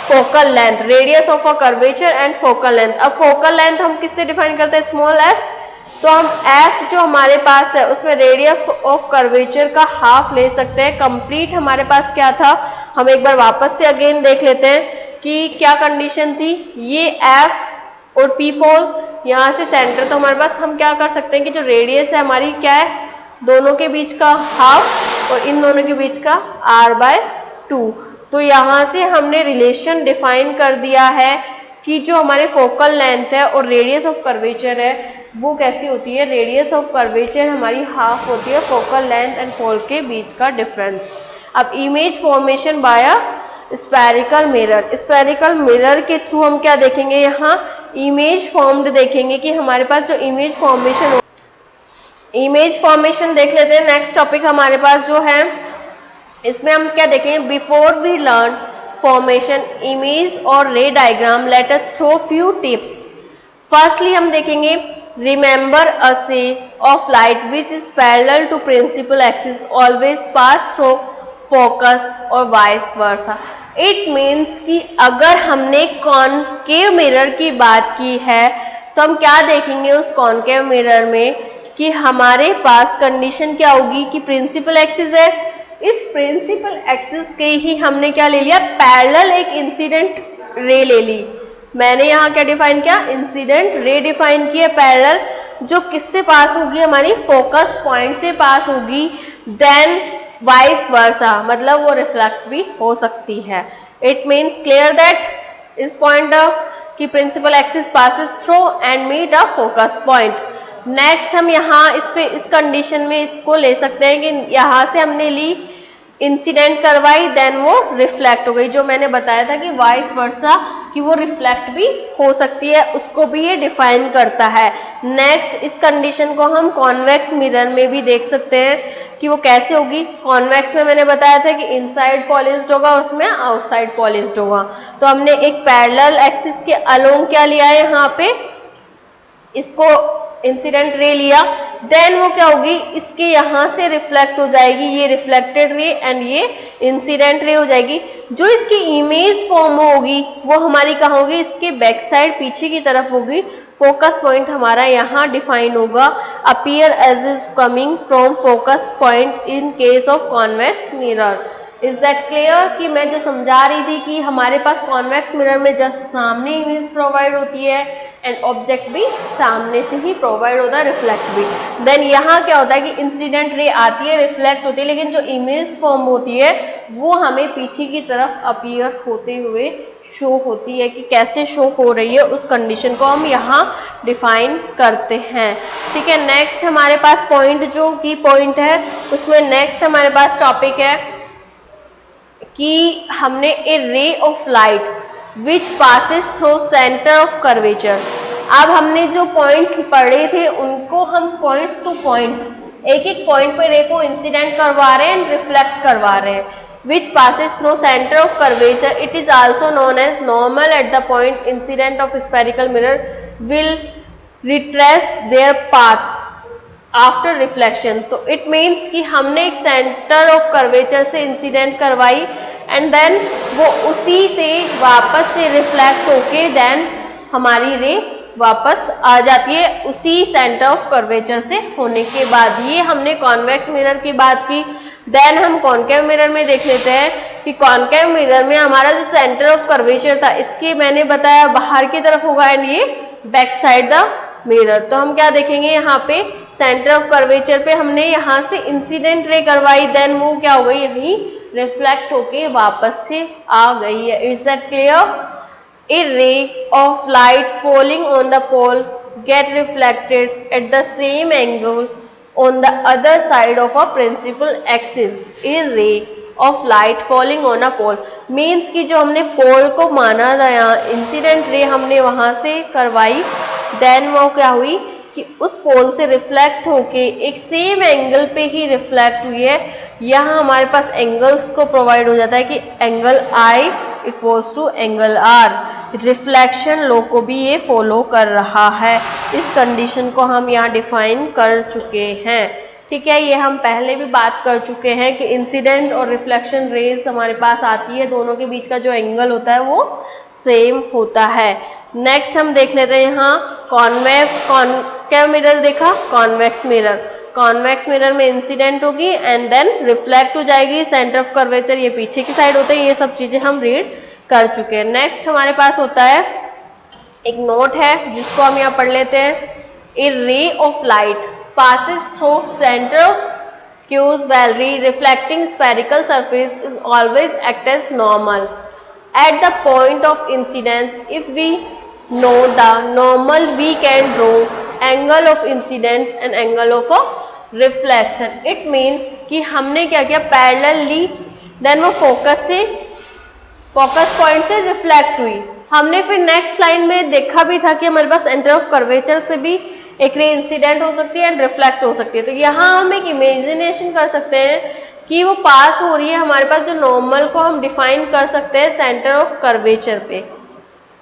focal length, radius of a curvature and focal length. अब फोकल लेंथ हम किससे डिफाइन करते हैं? Small F. तो हम एफ जो हमारे पास है उसमें रेडियस ऑफ कर्वेचर का हाफ ले सकते हैं। कंप्लीट हमारे पास क्या था, हम एक बार वापस से अगेन देख लेते हैं कि क्या कंडीशन थी। ये एफ और पी पोल, यहाँ से सेंटर, तो हमारे पास हम क्या कर सकते हैं कि जो रेडियस है हमारी क्या है, दोनों के बीच का हाफ और इन दोनों के बीच का r/2। तो यहाँ से हमने रिलेशन डिफाइन कर दिया है कि जो हमारे फोकल लेंथ है और रेडियस ऑफ कर्वेचर है वो कैसी होती है। रेडियस ऑफ कर्वेचर हमारी हाफ होती है फोकल लेंथ एंड पोल के बीच का डिफरेंस। अब image formation bye spherical mirror, spherical mirror के थ्रू हम क्या देखेंगे, यहाँ इमेज फॉर्म्ड देखेंगे कि हमारे पास जो इमेज फॉर्मेशन देख लेते हैं। नेक्स्ट टॉपिक हमारे पास जो है, इसमें हम क्या देखेंगे, before we learn formation image और ray diagram let us throw few tips. Firstly हम देखेंगे, remember a say of light which is parallel to principal axis always pass through focus और वाइस वर्सा। इट मीन्स कि अगर हमने concave mirror की बात की है तो हम क्या देखेंगे उस कॉनकेव मिरर में कि हमारे पास कंडीशन क्या होगी कि प्रिंसिपल एक्सिस है, इस प्रिंसिपल एक्सिस के ही हमने क्या ले लिया, पैरेलल एक इंसिडेंट रे ले ली। मैंने यहाँ क्या डिफाइन किया, इंसिडेंट रे डिफाइन किया पैरेलल, जो किससे पास होगी, हमारी फोकस पॉइंट से पास होगी, देन वाइस वर्सा, मतलब वो रिफ्लेक्ट भी हो सकती है। इट मीन्स क्लियर दैट इस पॉइंट की principal axis passes through and meet a focus point. Next हम यहाँ इस कंडीशन में इसको ले सकते हैं कि यहाँ से हमने ली इंसिडेंट करवाई, देन वो रिफ्लेक्ट हो गई, जो मैंने बताया था कि वाइस वर्सा कि वो रिफ्लेक्ट भी हो सकती है, उसको भी ये डिफाइन करता है। नेक्स्ट इस कंडीशन को हम कॉन्वेक्स मिरर में भी देख सकते हैं कि वो कैसे होगी। कॉन्वेक्स में मैंने बताया था कि इनसाइड पॉलिश्ड होगा, उसमें आउटसाइड पॉलिश्ड होगा। तो हमने एक पैरेलल एक्सिस के अलोंग क्या लिया है, यहाँ पे इसको इंसिडेंट रे लिया, देन वो क्या होगी, इसके यहाँ से रिफ्लेक्ट हो जाएगी, ये रिफ्लेक्टेड रे एंड ये इंसिडेंट रे हो जाएगी। जो इसकी इमेज फॉर्म होगी वो हमारी कहाँ होगी, इसके बैक साइड पीछे की तरफ होगी। फोकस पॉइंट हमारा यहाँ डिफाइन होगा, appear as is coming from focus point in case of convex mirror. Is that clear कि मैं जो समझा रही थी कि हमारे पास कॉन्वेक्स मिरर में जस्ट सामने इमेज प्रोवाइड होती है एंड ऑब्जेक्ट भी सामने से ही प्रोवाइड होता है, रिफ्लेक्ट भी। देन यहाँ क्या होता है कि इंसिडेंट रे आती है, रिफ्लेक्ट होती है, लेकिन जो इमेज फॉर्म होती है वो हमें पीछे की तरफ अपीयर होते हुए शो होती है कि कैसे शो हो रही है, उस कंडीशन को हम यहाँ डिफाइन करते हैं। ठीक है, नेक्स्ट हमारे पास पॉइंट जो की पॉइंट है उसमें नेक्स्ट हमारे पास टॉपिक है कि हमने a ray of light which passes through centre of curvature. अब हमने जो पॉइंट्स पढ़े थे उनको हम पॉइंट टू पॉइंट एक एक पॉइंट पे रे को इंसिडेंट करवा रहे हैं एंड रिफ्लेक्ट करवा रहे हैं। Which passes through centre of curvature, it is also known as normal at the point incident of spherical mirror will retrace their paths after reflection. तो इट मीन्स कि हमने एक सेंटर ऑफ कर्वेचर से incident करवाई and then वो उसी से वापस से रिफ्लेक्ट होके देन हमारी रे वापस आ जाती है उसी सेंटर ऑफ कर्वेचर से होने के बाद। ये हमने कॉन्वेक्स मिरर की बात की। देन हम कॉनकेव मिरर में देख लेते हैं कि कॉनकेव मिरर में हमारा जो सेंटर ऑफ कर्वेचर था इसके मैंने बताया बाहर की तरफ होगा एंड ये बैक साइड द मिरर। तो हम क्या देखेंगे यहाँ पे सेंटर ऑफ कर्वेचर पे हमने यहाँ से इंसिडेंट रे करवाई, देन वो क्या हो गई, यहीं रिफ्लेक्ट होके वापस से आ गई है। Is that clear? A ray of light falling on the pole get reflected at the same angle on the other side of a principal axis. A ray of light falling on a pole means कि जो हमने पोल को माना था, यहाँ incident ray हमने वहां से करवाई, देन वो क्या हुई कि उस पोल से रिफ्लेक्ट होके एक सेम एंगल पे ही रिफ्लेक्ट हुई है। यहाँ हमारे पास एंगल्स को प्रोवाइड हो जाता है कि angle I equals to angle R। Reflection law को भी ये फॉलो कर रहा है। इस कंडीशन को हम यहाँ डिफाइन कर चुके हैं। ठीक है, ये हम पहले भी बात कर चुके हैं कि इंसिडेंट और रिफ्लेक्शन रेज हमारे पास आती है, दोनों के बीच का जो एंगल होता है वो सेम होता है। नेक्स्ट हम देख लेते हैं यहाँ कॉनकेव मिरर देखा, कॉन्वेक्स मिरर। कॉन्वेक्स मिरर में इंसिडेंट होगी एंड देन रिफ्लेक्ट हो जाएगी, सेंटर ऑफ कर्वेचर ये पीछे की साइड होता है। ये सब चीजें हम रीड कर चुके हैं। नेक्स्ट हमारे पास होता है एक नोट है जिसको हम यहाँ पढ़ लेते हैं। A ray of light passes through center of Q's valley reflecting spherical surface is always act as normal at the point of incidence. If we know the normal, we can draw angle of incidence and angle of a reflection. It means कि हमने क्या किया, parallelly then वो focus point से reflect हुई। हमने फिर next line में देखा भी था कि हमारे पास सेंटर ऑफ कर्वेचर से भी एक रे इंसिडेंट हो सकती है एंड रिफ्लेक्ट हो सकती है। तो यहाँ हम एक इमेजिनेशन कर सकते हैं कि वो पास हो रही है हमारे पास, जो नॉर्मल को हम डिफाइन कर सकते हैं सेंटर ऑफ कर्वेचर पे,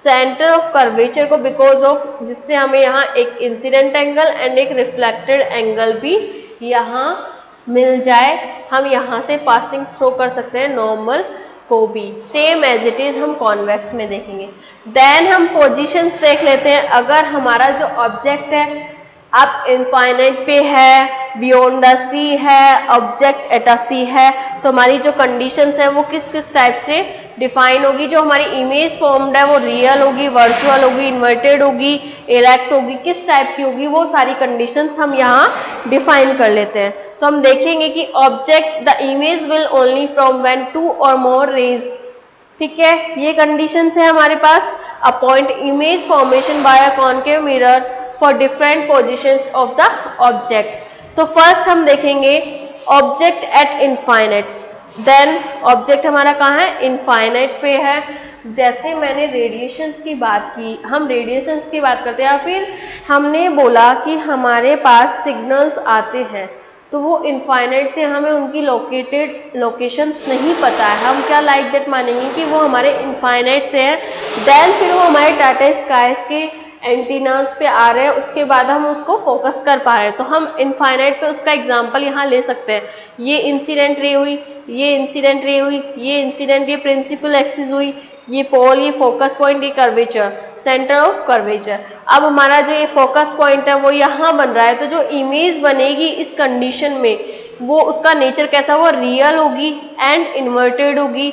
सेंटर ऑफ कर्वेचर को, बिकॉज ऑफ जिससे हमें यहाँ एक इंसिडेंट एंगल एंड एक रिफ्लेक्टेड एंगल भी यहाँ मिल जाए। हम यहाँ से पासिंग थ्रू कर सकते हैं नॉर्मल को भी, सेम एज इट इज हम कॉन्वेक्स में देखेंगे। देन हम पोजीशंस देख लेते हैं। अगर हमारा जो ऑब्जेक्ट है अब इनफाइनाइट पे है, बियॉन्ड द सी है, ऑब्जेक्ट एट अ सी है, तो हमारी जो कंडीशंस है वो किस किस टाइप से डिफाइन होगी। जो हमारी इमेज फॉर्म्ड है वो रियल होगी, वर्चुअल होगी, इन्वर्टेड होगी, इरेक्ट होगी, किस टाइप की होगी, वो सारी कंडीशंस हम यहाँ डिफाइन कर लेते हैं। तो हम देखेंगे कि object the image will only from when 2 और मोर रेज, ठीक है, ये कंडीशंस है हमारे पास। A point image formation by a concave mirror for different positions of the object. तो फर्स्ट हम देखेंगे object at infinite. Then object हमारा कहाँ है, इनफाइनाइट पे है। जैसे मैंने रेडिएशंस की बात की, हम रेडिएशंस की बात करते हैं, या फिर हमने बोला कि हमारे पास सिग्नल्स आते हैं, तो वो इनफाइनाइट से हमें उनकी लोकेशन नहीं पता है, हम क्या लाइक दैट मानेंगे कि वो हमारे इनफाइनाइट से है। देन फिर वो हमारे टाटा स्काईज के एंटीनास पे आ रहे हैं, उसके बाद हम उसको फोकस कर पा रहे हैं। तो हम इनफाइनाइट पे उसका एग्जांपल यहाँ ले सकते हैं। ये इंसिडेंट रे हुई, ये इंसिडेंट रे हुई, ये इंसिडेंट, ये प्रिंसिपल एक्सिस हुई, ये पोल, ये फोकस पॉइंट, ये कर्वेचर, सेंटर ऑफ कर्वेचर। अब हमारा जो ये फोकस पॉइंट है वो यहाँ बन रहा है, तो जो इमेज बनेगी इस कंडीशन में वो उसका नेचर कैसा होगा, रियल होगी एंड इन्वर्टेड होगी।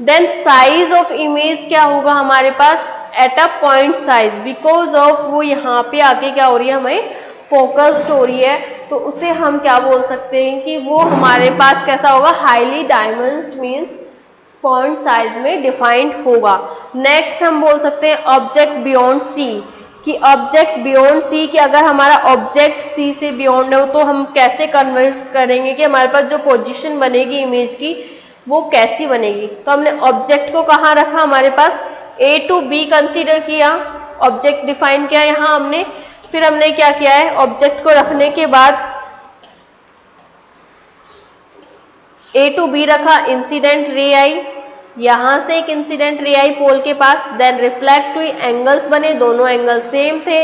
देन साइज ऑफ इमेज क्या होगा हमारे पास, at a point size, because of वो यहाँ पे आके क्या हो रही है, हमें फोकस्ड हो रही है, तो उसे हम क्या बोल सकते हैं कि वो हमारे पास कैसा होगा, हाईली डायमेंस्ड, मीन्स पॉइंट साइज में डिफाइंड होगा। नेक्स्ट हम बोल सकते हैं ऑब्जेक्ट बियॉन्ड सी, कि ऑब्जेक्ट बियॉन्ड सी, कि अगर हमारा ऑब्जेक्ट सी से बियॉन्ड हो तो हम कैसे कन्वर्ट करेंगे कि हमारे पास जो पोजीशन बनेगी इमेज की वो कैसी बनेगी। तो हमने ऑब्जेक्ट को कहाँ रखा, हमारे पास A to B कंसीडर किया, ऑब्जेक्ट डिफाइन किया यहाँ हमने। फिर हमने क्या किया है, ऑब्जेक्ट को रखने के बाद A to B रखा, इंसिडेंट रे आई, यहां से एक इंसिडेंट रे आई पोल के पास, देन रिफ्लेक्ट हुई, एंगल्स बने, दोनों एंगल सेम थे,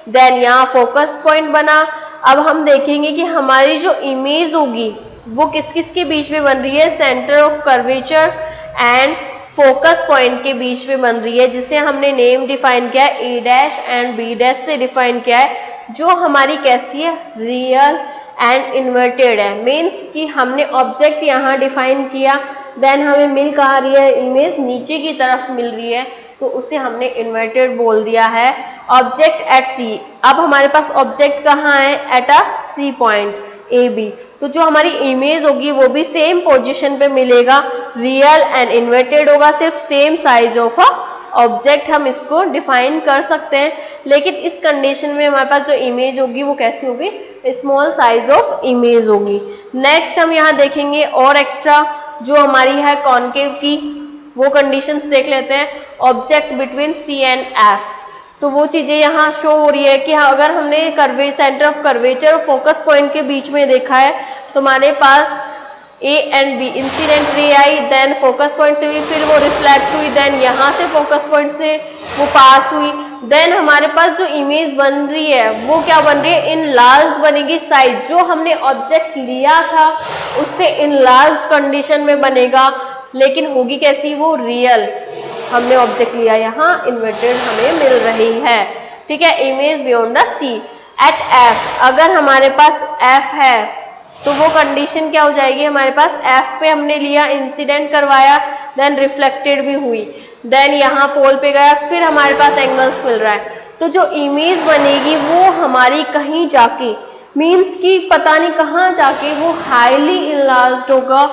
देन यहाँ फोकस पॉइंट बना। अब हम देखेंगे कि हमारी जो इमेज होगी वो किस किस के बीच में बन रही है, centre of curvature and focus point के बीच में बन रही है, जिसे हमने नेम डिफाइन किया है ए डैश एंड बी डैश से डिफाइन किया है, जो हमारी कैसी है, रियल एंड इन्वर्टेड है। मीन्स कि हमने ऑब्जेक्ट यहाँ डिफाइन किया, देन हमें मिल कहाँ रही है, इमेज नीचे की तरफ मिल रही है, तो उसे हमने इन्वर्टेड बोल दिया है। ऑब्जेक्ट एट सी, अब हमारे पास ऑब्जेक्ट कहाँ है, at a C point A B, तो जो हमारी इमेज होगी वो भी सेम पोजीशन पे मिलेगा, रियल एंड इन्वर्टेड होगा, सिर्फ same size of a object हम इसको डिफाइन कर सकते हैं। लेकिन इस कंडीशन में हमारे पास जो इमेज होगी वो कैसी होगी, स्मॉल साइज ऑफ इमेज होगी। नेक्स्ट हम यहाँ देखेंगे और एक्स्ट्रा जो हमारी है कॉनकेव की, वो कंडीशंस देख लेते हैं। Object between C and F, तो वो चीजें यहाँ शो हो रही है कि हाँ, अगर हमने सेंटर ऑफ कर्वेचर और फोकस पॉइंट के बीच में देखा है तो हमारे पास A and B, incident ray आई, देन फोकस पॉइंट से हुई, फिर वो रिफ्लेक्ट हुई, देन यहाँ से फोकस पॉइंट से वो पास हुई, देन हमारे पास जो इमेज बन रही है वो क्या बन रही है, इनलार्ज्ड बनेगी। साइज जो हमने ऑब्जेक्ट लिया था उससे इनलार्ज्ड कंडीशन में बनेगा, लेकिन होगी कैसी, वो रियल। हमने ऑब्जेक्ट लिया, यहाँ इन्वर्टेड हमें मिल रही है, ठीक है। Image beyond the C at F, अगर हमारे पास एफ है तो वो कंडीशन क्या हो जाएगी, हमारे पास एफ पे हमने लिया, इंसिडेंट करवाया, देन रिफ्लेक्टेड भी हुई, देन यहाँ पोल पे गया, फिर हमारे पास एंगल्स मिल रहा है, तो जो इमेज बनेगी वो हमारी कहीं जाके, मीन्स कि पता नहीं कहाँ जाके वो हाईली इनलार्ज्ड होगा,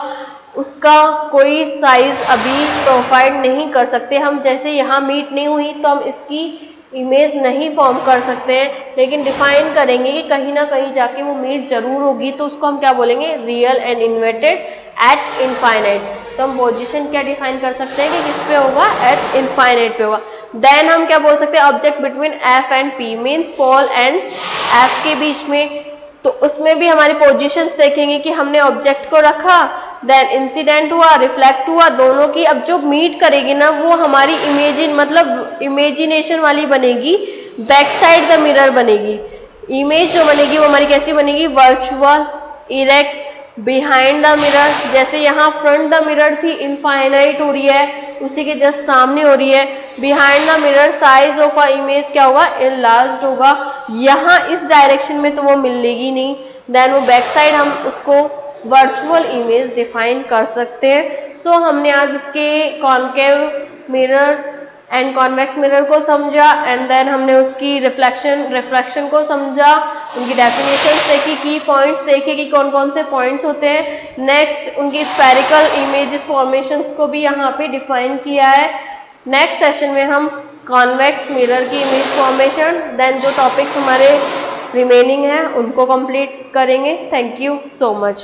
उसका कोई साइज अभी प्रोवाइड नहीं कर सकते हम। जैसे यहाँ मीट नहीं हुई तो हम इसकी इमेज नहीं फॉर्म कर सकते हैं, लेकिन डिफाइन करेंगे कि कहीं ना कहीं जाके वो मीट जरूर होगी, तो उसको हम क्या बोलेंगे, real and inverted eight infinite. तो हम पोजीशन क्या डिफाइन कर सकते हैं कि किस पे होगा, एट इनफाइनाइट पे होगा। देन हम क्या बोल सकते हैं, object between F and P means pole and F के बीच में, तो उसमें भी हमारी पोजीशंस देखेंगे कि हमने ऑब्जेक्ट को रखा, देन इंसिडेंट हुआ, रिफ्लेक्ट हुआ, दोनों की अब जो मीट करेगी ना वो हमारी इमेजिनेशन वाली बनेगी, बैक साइड द मिरर बनेगी। इमेज जो बनेगी वो हमारी कैसी बनेगी, virtual, erect, behind the mirror. जैसे यहाँ फ्रंट द मिरर थी, इनफाइनाइट हो रही है, उसी के जस्ट सामने हो रही है। Behind the mirror size of a image क्या होगा, इनलार्ज्ड होगा। यहाँ इस डायरेक्शन में तो वो मिलेगी नहीं, देन वो बैक साइड हम उसको वर्चुअल इमेज डिफाइन कर सकते हैं। सो हमने आज उसके concave mirror and convex mirror को समझा, एंड देन हमने उसकी रिफ्लेक्शन को समझा, उनकी डेफिनेशन देखी, की पॉइंट्स देखे कि कौन कौन से पॉइंट्स होते हैं। नेक्स्ट उनकी स्फेरिकल इमेजेस फॉर्मेशंस को भी यहाँ पे डिफाइन किया है। नेक्स्ट सेशन में हम कॉन्वेक्स मिरर की इमेज फॉर्मेशन, देन जो टॉपिक्स हमारे रिमेनिंग हैं उनको कंप्लीट करेंगे। Thank you so much.